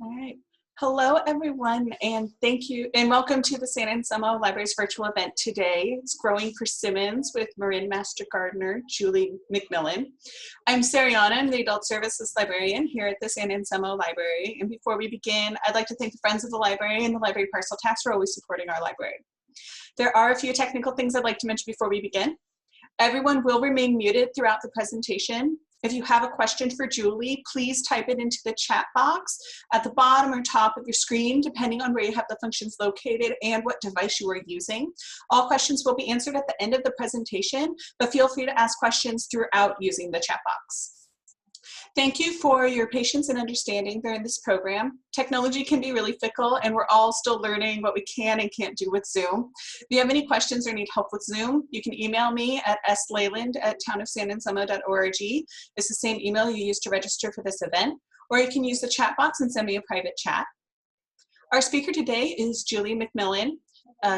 All right. Hello, everyone, and thank you, and welcome to the San Anselmo Library's virtual event today. It's Growing Persimmons with Marin Master Gardener Julie McMillan. I'm Sariana, I'm the Adult Services Librarian here at the San Anselmo Library. And before we begin, I'd like to thank the Friends of the Library and the Library Parcel Tax for always supporting our library. There are a few technical things I'd like to mention before we begin. Everyone will remain muted throughout the presentation. If you have a question for Julie, please type it into the chat box at the bottom or top of your screen, depending on where you have the functions located and what device you are using. All questions will be answered at the end of the presentation, but feel free to ask questions throughout using the chat box. Thank you for your patience and understanding during this program. Technology can be really fickle, and we're all still learning what we can and can't do with Zoom. If you have any questions or need help with Zoom, you can email me at sleyland@townofsananselmo.org. It's the same email you used to register for this event, or you can use the chat box and send me a private chat. Our speaker today is Julie McMillan.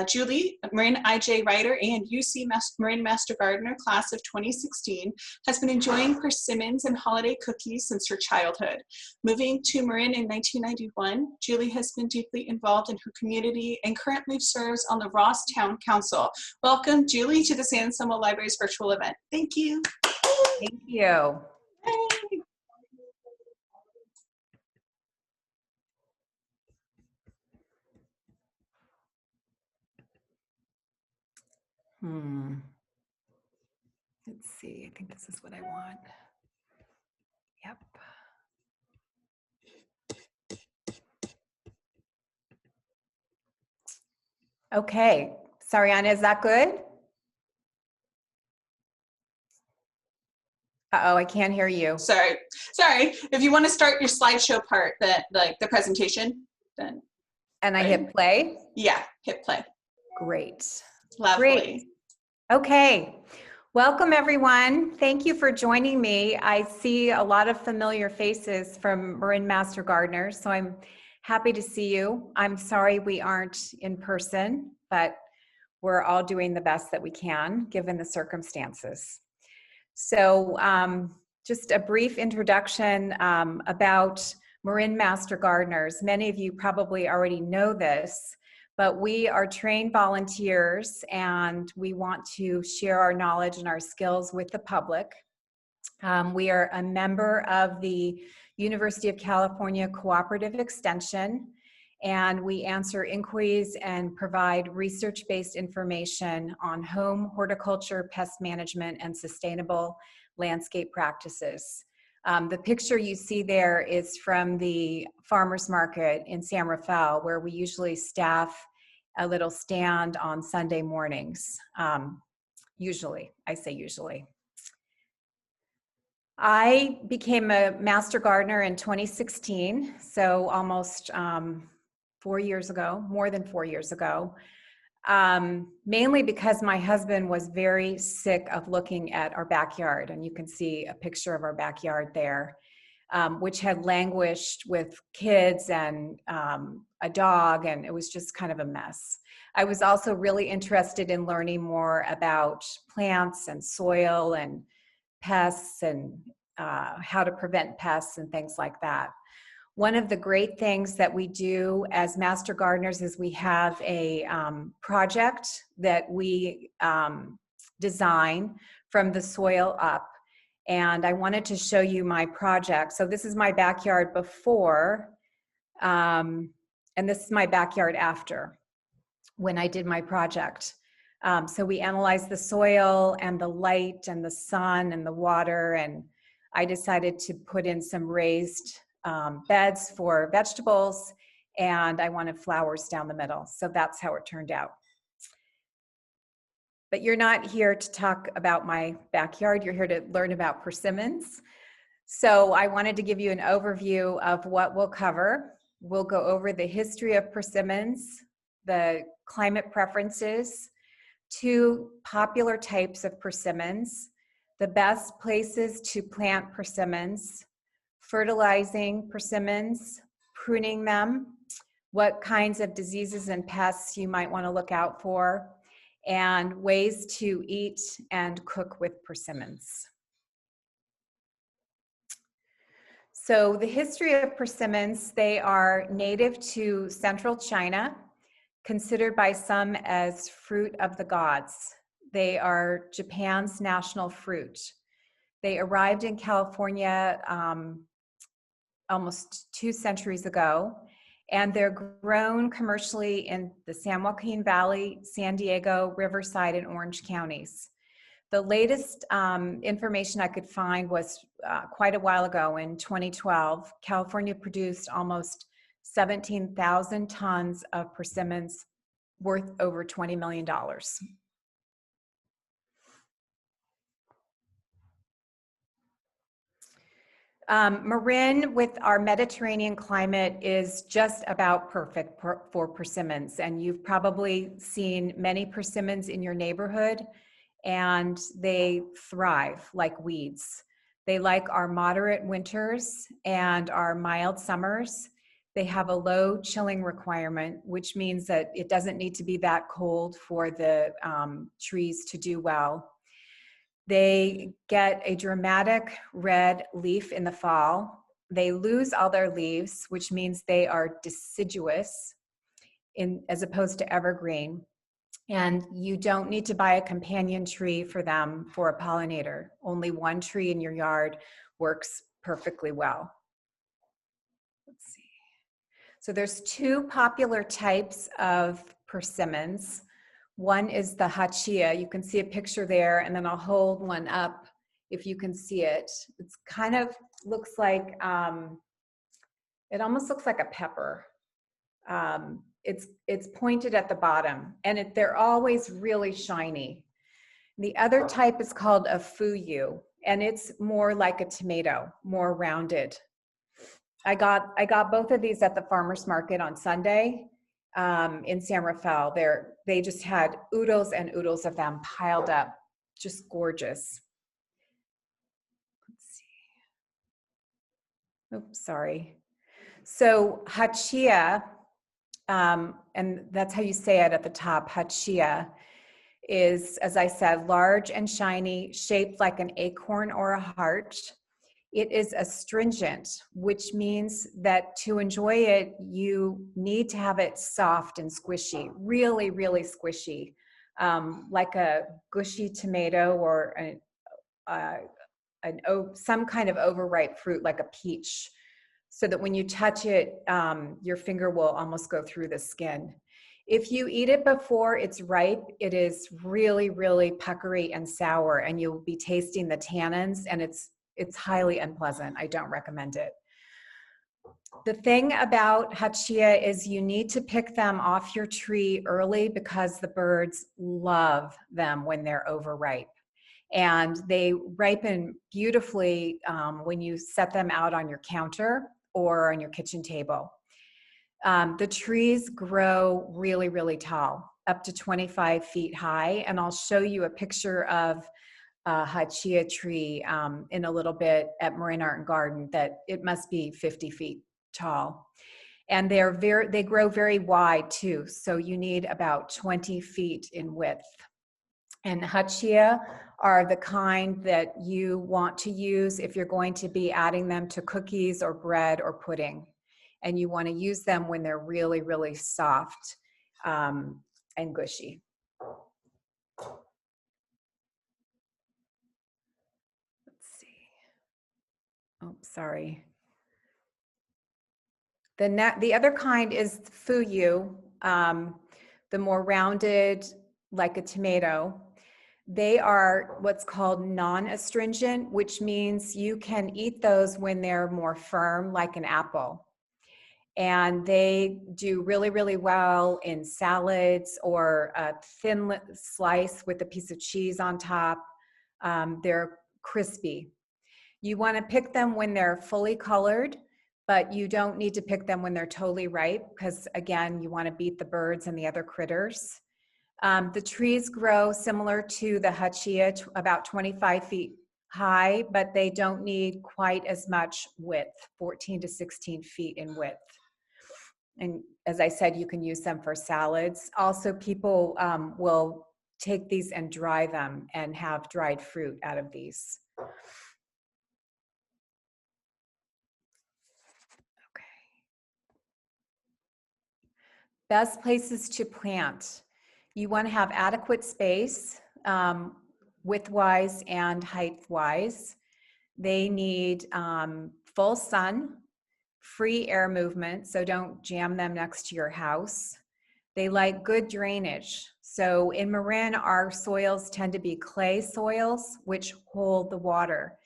Julie, Marin IJ writer and UC Marin Master Gardener class of 2016, has been enjoying persimmons and holiday cookies since her childhood. Moving to Marin in 1991, Julie has been deeply involved in her community and currently serves on the Ross Town Council. Welcome, Julie, to the San Anselmo Library's virtual event. Thank you. Thank you. Hey. Let's see, I think this is what I want. Yep. Okay, Sariana, is that good? Uh-oh, I can't hear you. Sorry. If you want to start your slideshow part, like the presentation, then. And I hit play? Yeah, hit play. Great. Lovely. Great. Okay. Welcome, everyone. Thank you for joining me. I see a lot of familiar faces from Marin Master Gardeners, so I'm happy to see you. I'm sorry we aren't in person, but we're all doing the best that we can given the circumstances. So just a brief introduction about Marin Master Gardeners. Many of you probably already know this, but we are trained volunteers and we want to share our knowledge and our skills with the public. We are a member of the University of California Cooperative Extension, and we answer inquiries and provide research-based information on home horticulture, pest management, and sustainable landscape practices. The picture you see there is from the farmers market in San Rafael, where we usually staff a little stand on Sunday mornings. Usually, I say usually. I became a master gardener in 2016, so almost 4 years ago, more than 4 years ago, mainly because my husband was very sick of looking at our backyard, and you can see a picture of our backyard there, which had languished with kids and a dog, and it was just kind of a mess. I was also really interested in learning more about plants and soil and pests and how to prevent pests and things like that. One of the great things that we do as master gardeners is we have a project that we design from the soil up. And I wanted to show you my project. So this is my backyard before, and this is my backyard after when I did my project. So we analyzed the soil and the light and the sun and the water, and I decided to put in some raised beds for vegetables, and I wanted flowers down the middle. So that's how it turned out. But you're not here to talk about my backyard, you're here to learn about persimmons. So I wanted to give you an overview of what we'll cover. We'll go over the history of persimmons, the climate preferences, 2 popular types of persimmons, the best places to plant persimmons, fertilizing persimmons, pruning them, what kinds of diseases and pests you might want to look out for, and ways to eat and cook with persimmons. So the history of persimmons, they are native to central China, considered by some as fruit of the gods. They are Japan's national fruit. They arrived in California almost 2 centuries ago, and they're grown commercially in the San Joaquin Valley, San Diego, Riverside, and Orange counties. The latest information I could find was quite a while ago in 2012. California produced almost 17,000 tons of persimmons worth over $20 million. Marin, with our Mediterranean climate, is just about perfect for persimmons. And you've probably seen many persimmons in your neighborhood, and they thrive like weeds. They like our moderate winters and our mild summers. They have a low chilling requirement, which means that it doesn't need to be that cold for the trees to do well. They get a dramatic red leaf in the fall. They lose all their leaves, which means they are deciduous as opposed to evergreen. And you don't need to buy a companion tree for them for a pollinator. Only one tree in your yard works perfectly well. Let's see. So there's two popular types of persimmons. One is the Hachiya. You can see a picture there, and then I'll hold one up if you can see it. It's kind of looks like, it almost looks like a pepper. It's pointed at the bottom, and they're always really shiny. The other type is called a Fuyu, and it's more like a tomato, more rounded. I got both of these at the farmer's market on Sunday in San Rafael. They just had oodles and oodles of them piled up, just gorgeous. Let's see. Oops, sorry. So Hachiya, and that's how you say it at the top, Hachiya, is, as I said, large and shiny, shaped like an acorn or a heart. It is astringent, which means that to enjoy it, you need to have it soft and squishy, really, really squishy, like a gushy tomato or some kind of overripe fruit like a peach, so that when you touch it, your finger will almost go through the skin. If you eat it before it's ripe, it is really, really puckery and sour, and you'll be tasting the tannins, and it's highly unpleasant. I don't recommend it. The thing about Hachiya is you need to pick them off your tree early because the birds love them when they're overripe. And they ripen beautifully when you set them out on your counter or on your kitchen table. The trees grow really, really tall, up to 25 feet high. And I'll show you a picture of a Hachiya tree in a little bit at Marin Art and Garden that it must be 50 feet tall. And they grow very wide too. So you need about 20 feet in width. And Hachiya are the kind that you want to use if you're going to be adding them to cookies or bread or pudding. And you want to use them when they're really, really soft and gushy. Let's see. Oh, sorry. The other kind is Fuyu, the more rounded, like a tomato. They are what's called non-astringent, which means you can eat those when they're more firm, like an apple. And they do really, really well in salads or a thin slice with a piece of cheese on top. They're crispy. You want to pick them when they're fully colored, but you don't need to pick them when they're totally ripe because, again, you want to beat the birds and the other critters. The trees grow similar to the Hachiya, about 25 feet high, but they don't need quite as much width, 14 to 16 feet in width. And as I said, you can use them for salads. Also, people will take these and dry them and have dried fruit out of these. Best places to plant. You want to have adequate space, width-wise and height-wise. They need full sun, free air movement, so don't jam them next to your house. They like good drainage. So in Marin, our soils tend to be clay soils, which hold the water.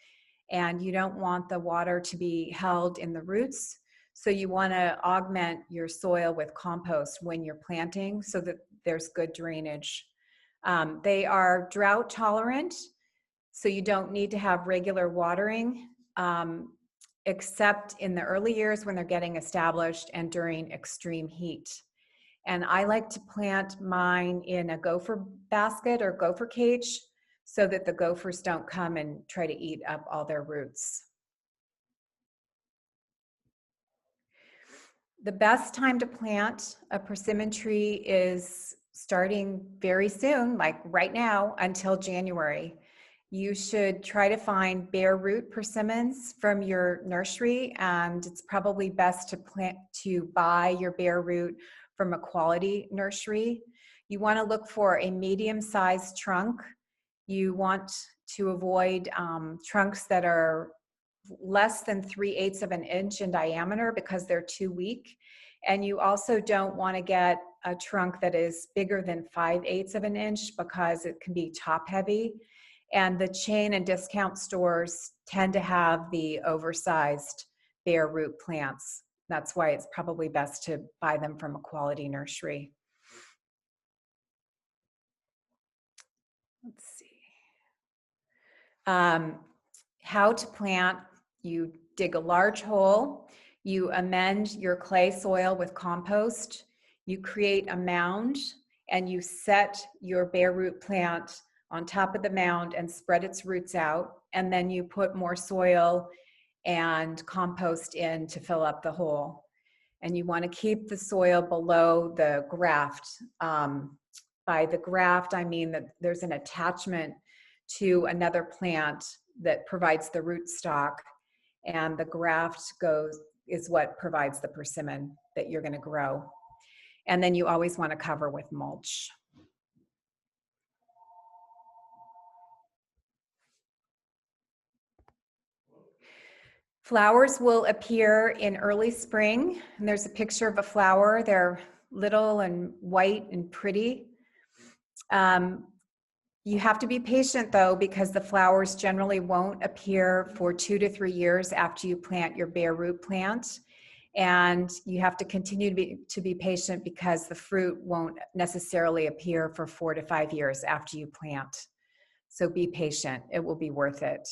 And you don't want the water to be held in the roots. So you want to augment your soil with compost when you're planting so that there's good drainage. They are drought tolerant, so you don't need to have regular watering, except in the early years when they're getting established and during extreme heat. And I like to plant mine in a gopher basket or gopher cage so that the gophers don't come and try to eat up all their roots. The best time to plant a persimmon tree is starting very soon, like right now, until January. You should try to find bare root persimmons from your nursery, and it's probably best to buy your bare root from a quality nursery. You want to look for a medium-sized trunk. You want to avoid trunks that are less than 3/8 of an inch in diameter because they're too weak. And you also don't want to get a trunk that is bigger than 5/8 of an inch because it can be top heavy. And the chain and discount stores tend to have the oversized bare root plants. That's why it's probably best to buy them from a quality nursery. Let's see. How to plant. You dig a large hole. You amend your clay soil with compost. You create a mound and you set your bare root plant on top of the mound and spread its roots out. And then you put more soil and compost in to fill up the hole. And you want to keep the soil below the graft. By the graft, I mean that there's an attachment to another plant that provides the rootstock, and the graft is what provides the persimmon that you're going to grow. And then you always want to cover with mulch. Flowers will appear in early spring, and there's a picture of a flower. They're little and white and pretty. You have to be patient though, because the flowers generally won't appear for 2 to 3 years after you plant your bare root plant. And you have to continue to be patient because the fruit won't necessarily appear for 4 to 5 years after you plant. So be patient, it will be worth it.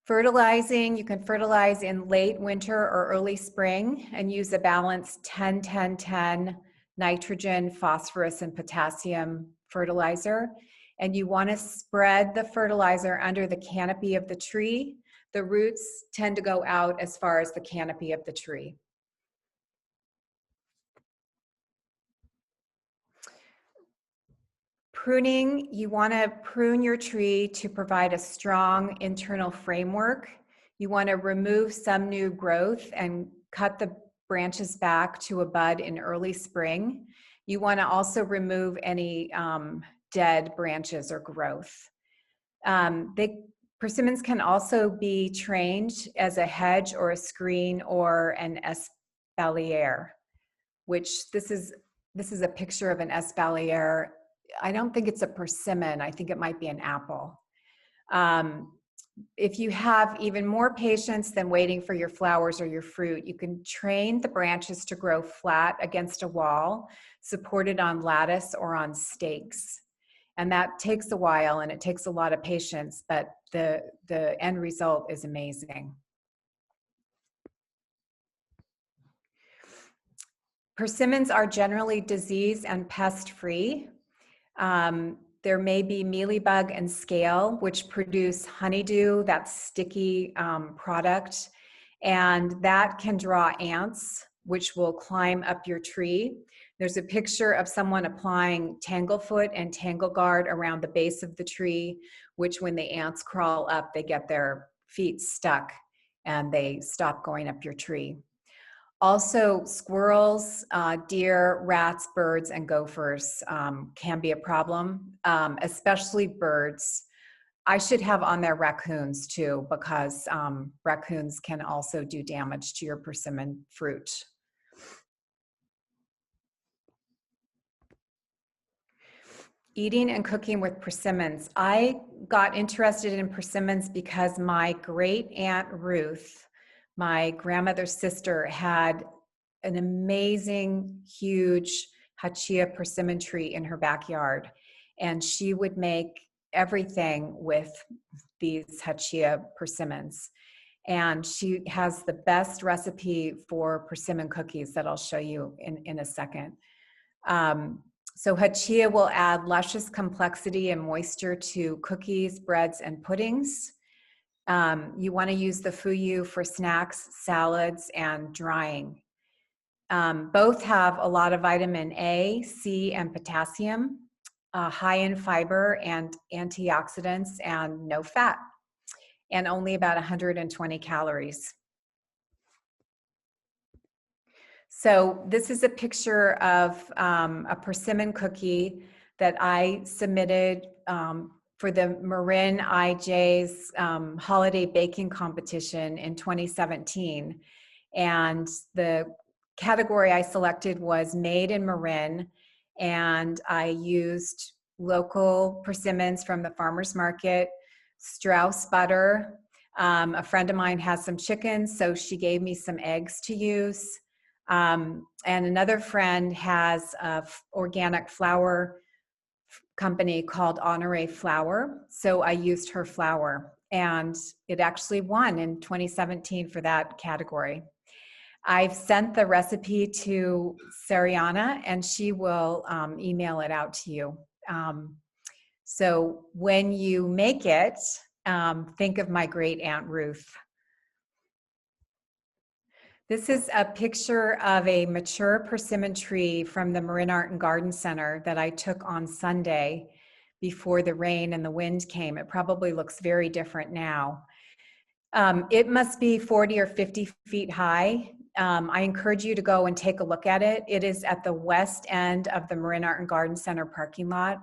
Fertilizing, you can fertilize in late winter or early spring and use a balanced 10-10-10 nitrogen, phosphorus, and potassium fertilizer. And you want to spread the fertilizer under the canopy of the tree. The roots tend to go out as far as the canopy of the tree. Pruning, you want to prune your tree to provide a strong internal framework. You want to remove some new growth and cut the branches back to a bud in early spring. You want to also remove any dead branches or growth. Persimmons can also be trained as a hedge or a screen or an espalier, which this is a picture of an espalier. I don't think it's a persimmon. I think it might be an apple. If you have even more patience than waiting for your flowers or your fruit, you can train the branches to grow flat against a wall, supported on lattice or on stakes. And that takes a while and it takes a lot of patience, but the end result is amazing. Persimmons are generally disease and pest free. There may be mealybug and scale, which produce honeydew, that sticky product, and that can draw ants, which will climb up your tree. There's a picture of someone applying tanglefoot and tangleguard around the base of the tree, which when the ants crawl up, they get their feet stuck and they stop going up your tree. Also, squirrels, deer, rats, birds, and gophers can be a problem, especially birds. I should have on there raccoons too, because raccoons can also do damage to your persimmon fruit. Eating and cooking with persimmons. I got interested in persimmons because my great aunt Ruth, my grandmother's sister, had an amazing, huge Hachiya persimmon tree in her backyard. And she would make everything with these Hachiya persimmons. And she has the best recipe for persimmon cookies that I'll show you in a second. So Hachiya will add luscious complexity and moisture to cookies, breads, and puddings. You want to use the Fuyu for snacks, salads, and drying. Both have a lot of vitamin A, C, and potassium, high in fiber and antioxidants, and no fat, and only about 120 calories. So this is a picture of a persimmon cookie that I submitted for the Marin IJ's holiday baking competition in 2017. And the category I selected was made in Marin, and I used local persimmons from the farmer's market, Strauss butter. A friend of mine has some chickens, so she gave me some eggs to use. And another friend has an organic flour company called Honore Flour. So I used her flour, and it actually won in 2017 for that category. I've sent the recipe to Sariana, and she will email it out to you. So when you make it, think of my great Aunt Ruth. This is a picture of a mature persimmon tree from the Marin Art and Garden Center that I took on Sunday before the rain and the wind came. It probably looks very different now. It must be 40 or 50 feet high. I encourage you to go and take a look at it. It is at the west end of the Marin Art and Garden Center parking lot,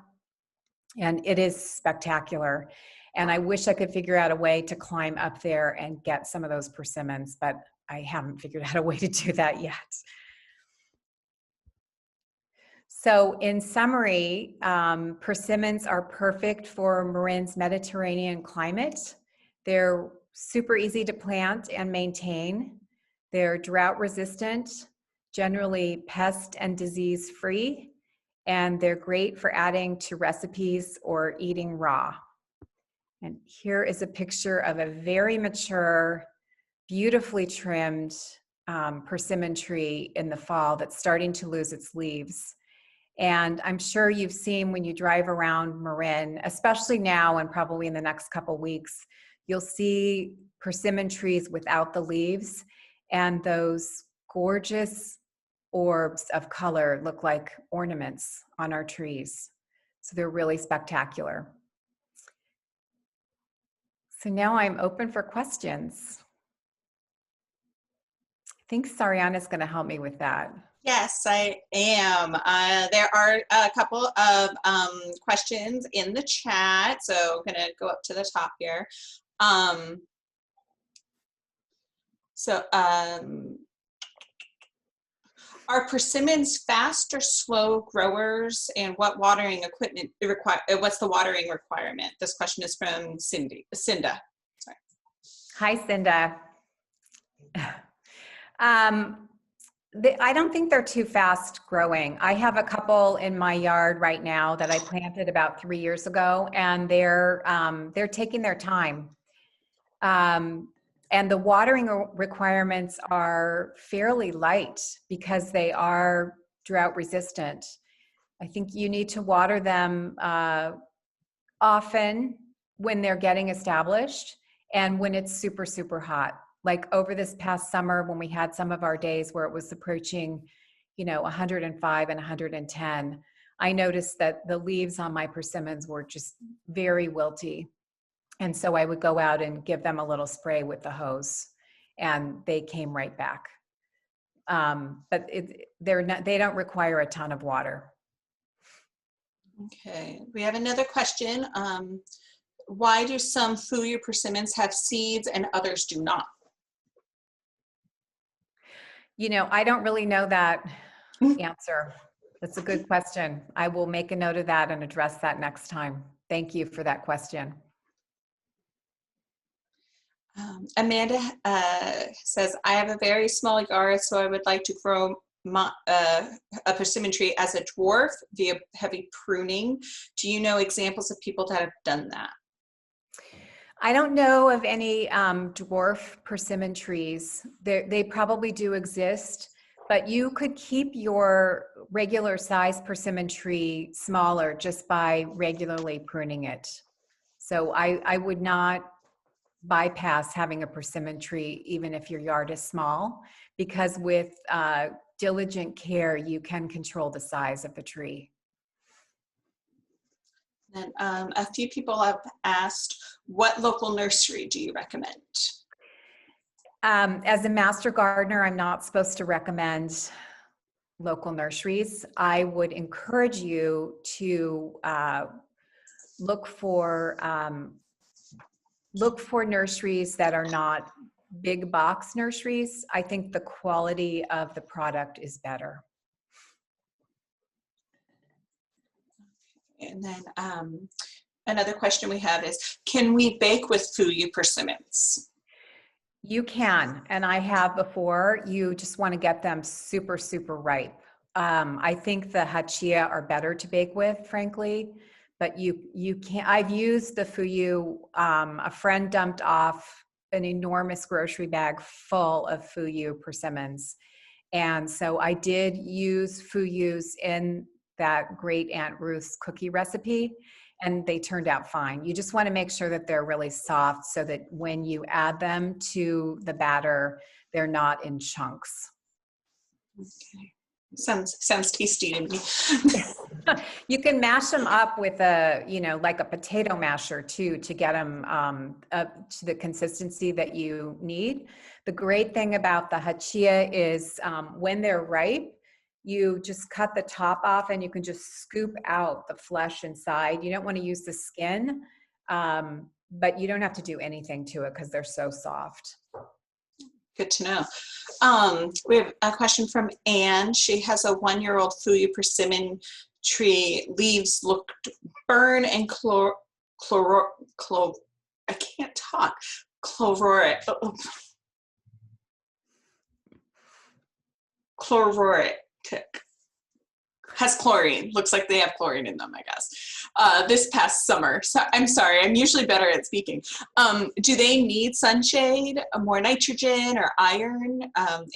and it is spectacular. And I wish I could figure out a way to climb up there and get some of those persimmons, but I haven't figured out a way to do that yet. So in summary, persimmons are perfect for Marin's Mediterranean climate. They're super easy to plant and maintain. They're drought resistant, generally pest and disease free, and they're great for adding to recipes or eating raw. And here is a picture of a very mature, beautifully trimmed persimmon tree in the fall that's starting to lose its leaves. And I'm sure you've seen when you drive around Marin, especially now and probably in the next couple weeks, you'll see persimmon trees without the leaves, and those gorgeous orbs of color look like ornaments on our trees. So they're really spectacular. So now I'm open for questions. I think Sariana's going to help me with that. Yes, I am. There are a couple of questions in the chat, so I'm going to go up to the top here. Are persimmons fast or slow growers, and what watering equipment what's the watering requirement? This question is from Cinda. Sorry. Hi, Cinda. I don't think they're too fast growing. I have a couple in my yard right now that I planted about 3 years ago, and they're taking their time. And the watering requirements are fairly light because they are drought resistant. I think you need to water them often when they're getting established and when it's super, super hot. Like over this past summer when we had some of our days where it was approaching, 105 and 110, I noticed that the leaves on my persimmons were just very wilty. And so I would go out and give them a little spray with the hose, and they came right back. But they don't require a ton of water. Okay, we have another question. Why do some Fuyu persimmons have seeds and others do not? I don't really know that answer. That's a good question. I will make a note of that and address that next time. Thank you for that question. Amanda says, I have a very small yard, so I would like to grow a persimmon tree as a dwarf via heavy pruning. Do you know examples of people that have done that? I don't know of any dwarf persimmon trees. They probably do exist, but you could keep your regular size persimmon tree smaller just by regularly pruning it. So I would not bypass having a persimmon tree even if your yard is small, because with diligent care, you can control the size of the tree. And a few people have asked, what local nursery do you recommend? As a master gardener, I'm not supposed to recommend local nurseries. I would encourage you to look for nurseries that are not big box nurseries. I think the quality of the product is better. And then another question we have is, can we bake with Fuyu persimmons? You can, and I have before. You just want to get them super, super ripe. I think the Hachiya are better to bake with, frankly, but you can't. I've used the Fuyu. A friend dumped off an enormous grocery bag full of Fuyu persimmons, and so I did use Fuyus in that Great Aunt Ruth's cookie recipe, and they turned out fine. You just want to make sure that they're really soft so that when you add them to the batter, they're not in chunks. Okay. Sounds tasty to me. You can mash them up with like a potato masher too, to get them up to the consistency that you need. The great thing about the Hachiya is when they're ripe, you just cut the top off and you can just scoop out the flesh inside. You don't want to use the skin, but you don't have to do anything to it because they're so soft. Good to know. We have a question from Anne. She has a 1-year-old Fuyu persimmon tree. Leaves looked burn and I can't talk. Chlororic. Has chlorine. Looks like they have chlorine in them, I guess. This past summer. So I'm sorry, I'm usually better at speaking. Do they need sunshade, more nitrogen or iron?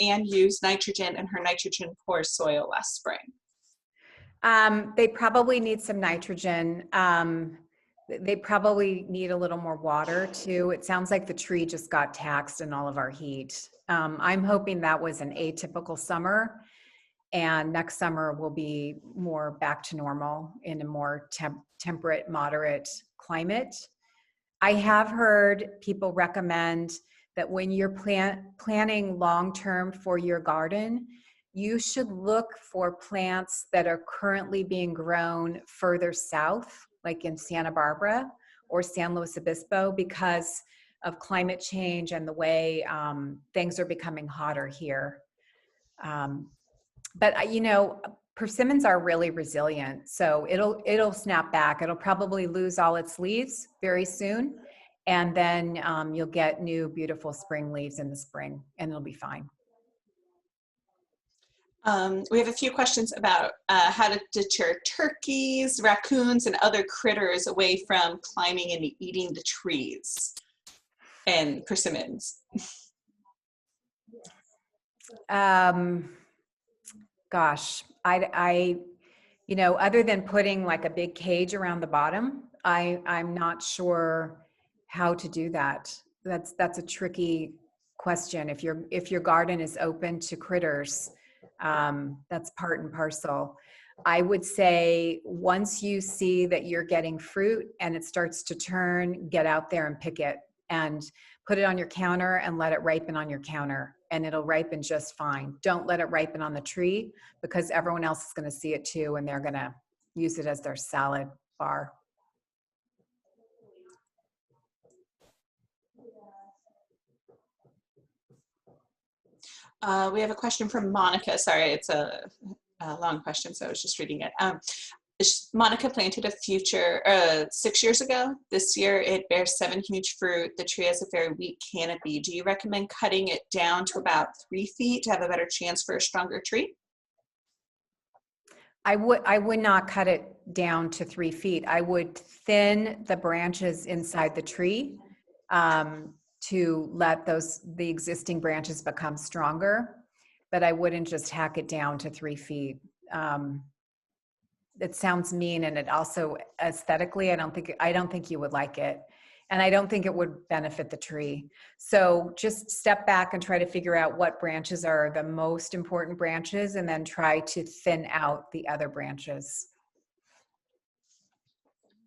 Anne used nitrogen in her nitrogen poor soil last spring. They probably need some nitrogen. They probably need a little more water too. It sounds like the tree just got taxed in all of our heat. I'm hoping that was an atypical summer, and next summer will be more back to normal in a more temperate, moderate climate. I have heard people recommend that when you're planning long-term for your garden, you should look for plants that are currently being grown further south, like in Santa Barbara or San Luis Obispo, because of climate change and the way things are becoming hotter here. But persimmons are really resilient, so it'll snap back. It'll probably lose all its leaves very soon, and then you'll get new, beautiful spring leaves in the spring, and it'll be fine. We have a few questions about how to deter turkeys, raccoons, and other critters away from climbing and eating the trees and persimmons. Gosh, I other than putting like a big cage around the bottom, I'm not sure how to do that. That's a tricky question. If your garden is open to critters, that's part and parcel. I would say once you see that you're getting fruit and it starts to turn, get out there and pick it. put it on your counter and let it ripen on your counter, and it'll ripen just fine. Don't let it ripen on the tree, because everyone else is going to see it too, and they're going to use it as their salad bar. We have a question from Monica. Sorry, it's a long question, so I was just reading it. Monica planted a future 6 years ago. This year it bears 7 huge fruit. The tree has a very weak canopy. Do you recommend cutting it down to about 3 feet to have a better chance for a stronger tree? I would not cut it down to 3 feet. I would thin the branches inside the tree to let the existing branches become stronger, but I wouldn't just hack it down to 3 feet. It sounds mean, and it also aesthetically, I don't think you would like it, and I don't think it would benefit the tree. So just step back and try to figure out what branches are the most important branches, and then try to thin out the other branches.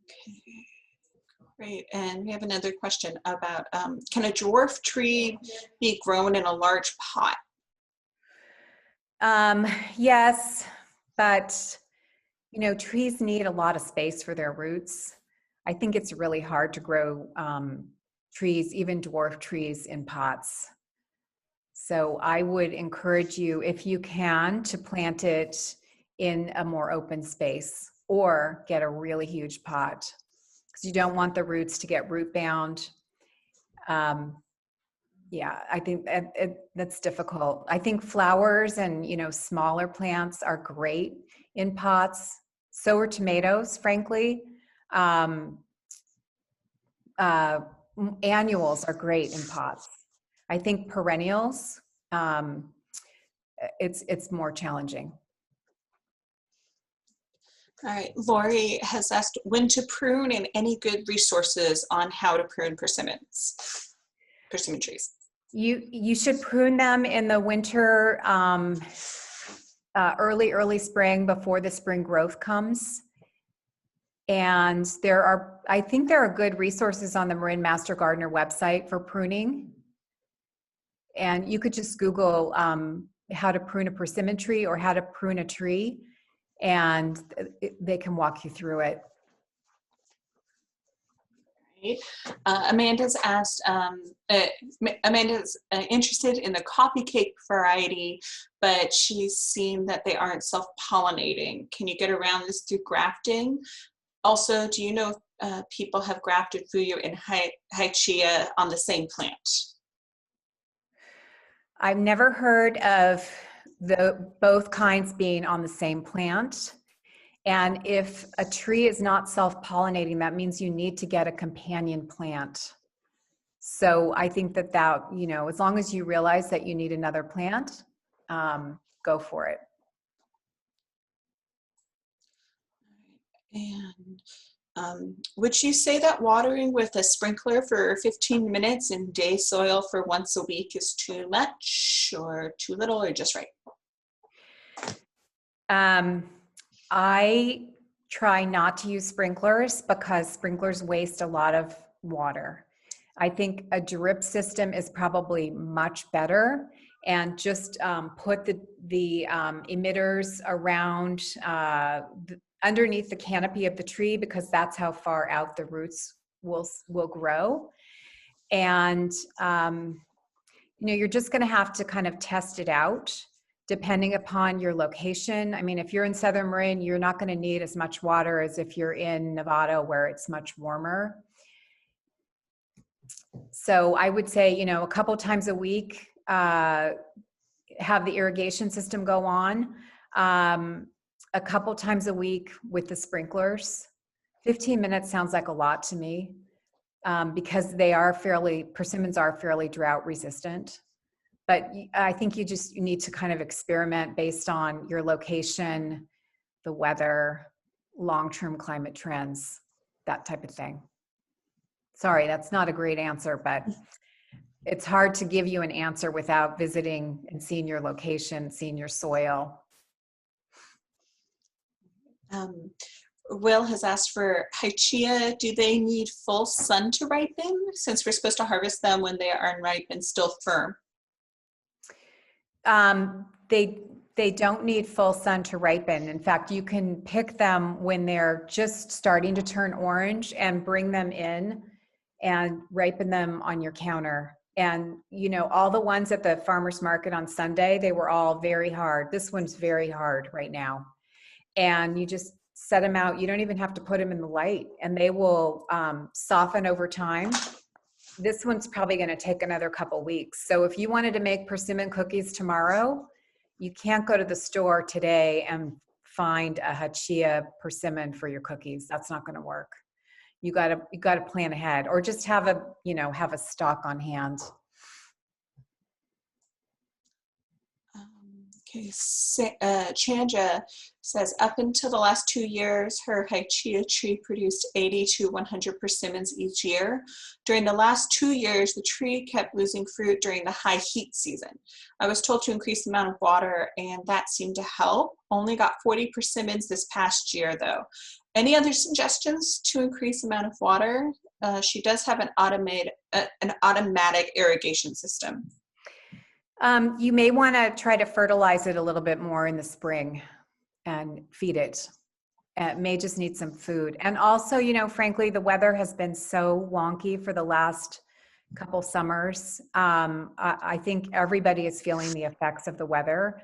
Okay, great. And we have another question about, can a dwarf tree be grown in a large pot? Yes, but trees need a lot of space for their roots. I think it's really hard to grow trees, even dwarf trees, in pots. So I would encourage you, if you can, to plant it in a more open space, or get a really huge pot, because you don't want the roots to get root bound. Yeah, I think that's difficult. I think flowers and, smaller plants are great in pots. So are tomatoes, frankly. Annuals are great in pots. I think perennials, it's more challenging. All right, Lori has asked when to prune and any good resources on how to prune persimmon trees. You should prune them in the winter, early spring, before the spring growth comes. And I think there are good resources on the Marin Master Gardener website for pruning. And you could just Google how to prune a persimmon tree or how to prune a tree, and they can walk you through it. Amanda's asked, Amanda's interested in the coffee cake variety, but she's seen that they aren't self-pollinating. Can you get around this through grafting? Also, do you know if people have grafted Fuyu and Hachiya on the same plant? I've never heard of both kinds being on the same plant. And if a tree is not self-pollinating, that means you need to get a companion plant. So I think that, as long as you realize that you need another plant, go for it. And would you say that watering with a sprinkler for 15 minutes in day soil for once a week is too much, or too little, or just right? I try not to use sprinklers because sprinklers waste a lot of water. I think a drip system is probably much better, and just put the emitters around underneath the canopy of the tree, because that's how far out the roots will grow. And you're just going to have to kind of test it out depending upon your location. I mean, if you're in Southern Marin, you're not going to need as much water as if you're in Nevada, where it's much warmer. So I would say, a couple times a week, have the irrigation system go on. A couple times a week with the sprinklers. 15 minutes sounds like a lot to me, because persimmons are fairly drought resistant. But I think you need to kind of experiment based on your location, the weather, long-term climate trends, that type of thing. Sorry, that's not a great answer, but it's hard to give you an answer without visiting and seeing your location, seeing your soil. Will has asked for Hachiya. Do they need full sun to ripen, since we're supposed to harvest them when they are unripe and still firm? They don't need full sun to ripen. In fact, you can pick them when they're just starting to turn orange and bring them in and ripen them on your counter. And, you know, all the ones at the farmer's market on Sunday, they were all very hard. This one's very hard right now. And you just set them out. You don't even have to put them in the light, and they will soften over time. This one's probably going to take another couple weeks. So if you wanted to make persimmon cookies tomorrow, you can't go to the store today and find a Hachiya persimmon for your cookies. That's not going to work. You got to plan ahead, or just have a stock on hand. Okay, Chanja says, up until the last 2 years, her Hachiya tree produced 80 to 100 persimmons each year. During the last 2 years, the tree kept losing fruit during the high heat season. I was told to increase the amount of water, and that seemed to help. Only got 40 persimmons this past year, though. Any other suggestions to increase the amount of water? She does have an automatic irrigation system. You may want to try to fertilize it a little bit more in the spring and feed it. It may just need some food. And also, you know, frankly, the weather has been so wonky for the last couple summers. I think everybody is feeling the effects of the weather,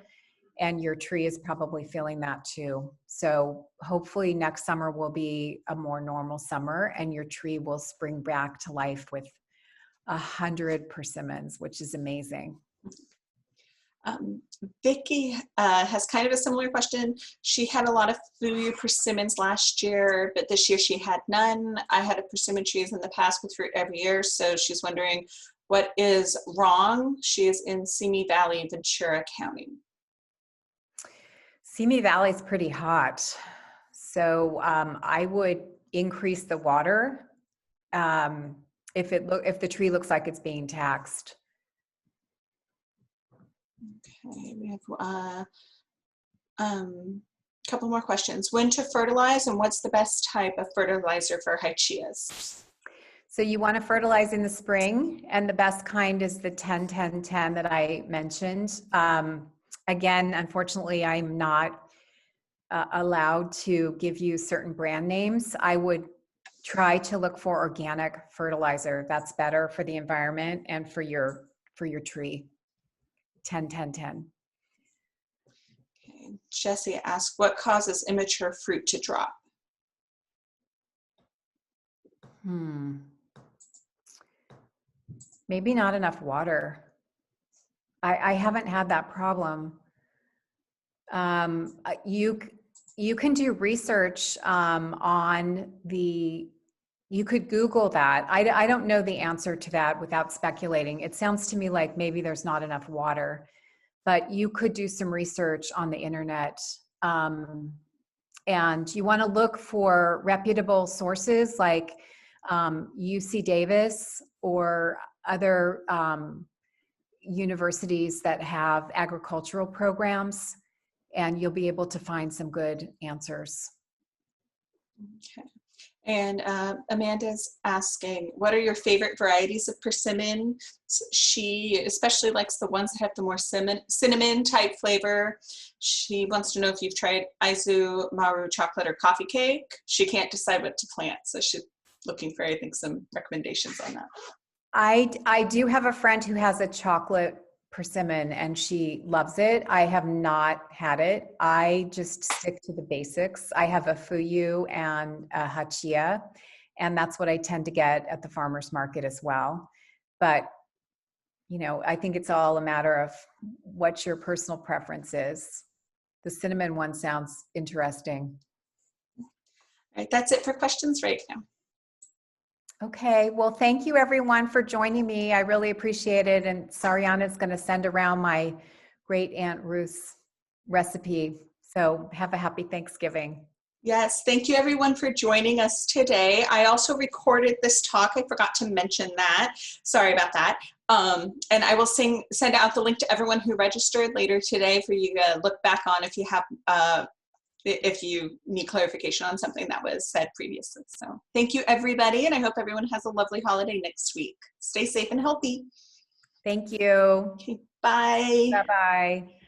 and your tree is probably feeling that too. So hopefully next summer will be a more normal summer, and your tree will spring back to life with 100 persimmons, which is amazing. Vicky has kind of a similar question. She had a lot of Fuyu persimmons last year, but this year she had none. I had a persimmon trees in the past with fruit every year, so she's wondering what is wrong. She is in Simi Valley, Ventura County. Simi Valley is pretty hot, so I would increase the water if the tree looks like it's being taxed. Okay, we have a couple more questions. When to fertilize, and what's the best type of fertilizer for Hachiyas? So you want to fertilize in the spring, and the best kind is the 10-10-10 that I mentioned. Again, unfortunately, I'm not allowed to give you certain brand names. I would try to look for organic fertilizer. That's better for the environment and for your tree. 10-10-10. Okay. Jesse asked, what causes immature fruit to drop? Maybe not enough water. I haven't had that problem. You can do research on you could Google that. I don't know the answer to that without speculating. It sounds to me like maybe there's not enough water, but you could do some research on the internet. And you want to look for reputable sources like UC Davis or other universities that have agricultural programs, and you'll be able to find some good answers. Okay. And Amanda's asking, what are your favorite varieties of persimmon? She especially likes the ones that have the more cinnamon type flavor. She wants to know if you've tried Aizu, Maru chocolate, or coffee cake. She can't decide what to plant, so she's looking for, I think, some recommendations on that. I do have a friend who has a chocolate persimmon and she loves it. I have not had it. I just stick to the basics. I have a Fuyu and a Hachiya, and that's what I tend to get at the farmer's market as well. But, you know, I think it's all a matter of what your personal preference is. The cinnamon one sounds interesting. All right, that's it for questions right now. Okay, well, thank you everyone for joining me. I really appreciate it. And Sariana is going to send around my great Aunt Ruth's recipe. So have a happy Thanksgiving. Yes, thank you everyone for joining us today. I also recorded this talk. I forgot to mention that. Sorry about that. And I will send out the link to everyone who registered later today for you to look back on if you have if you need clarification on something that was said previously. So thank you, everybody, and I hope everyone has a lovely holiday next week. Stay safe and healthy. Thank you. Okay, bye. Bye-bye.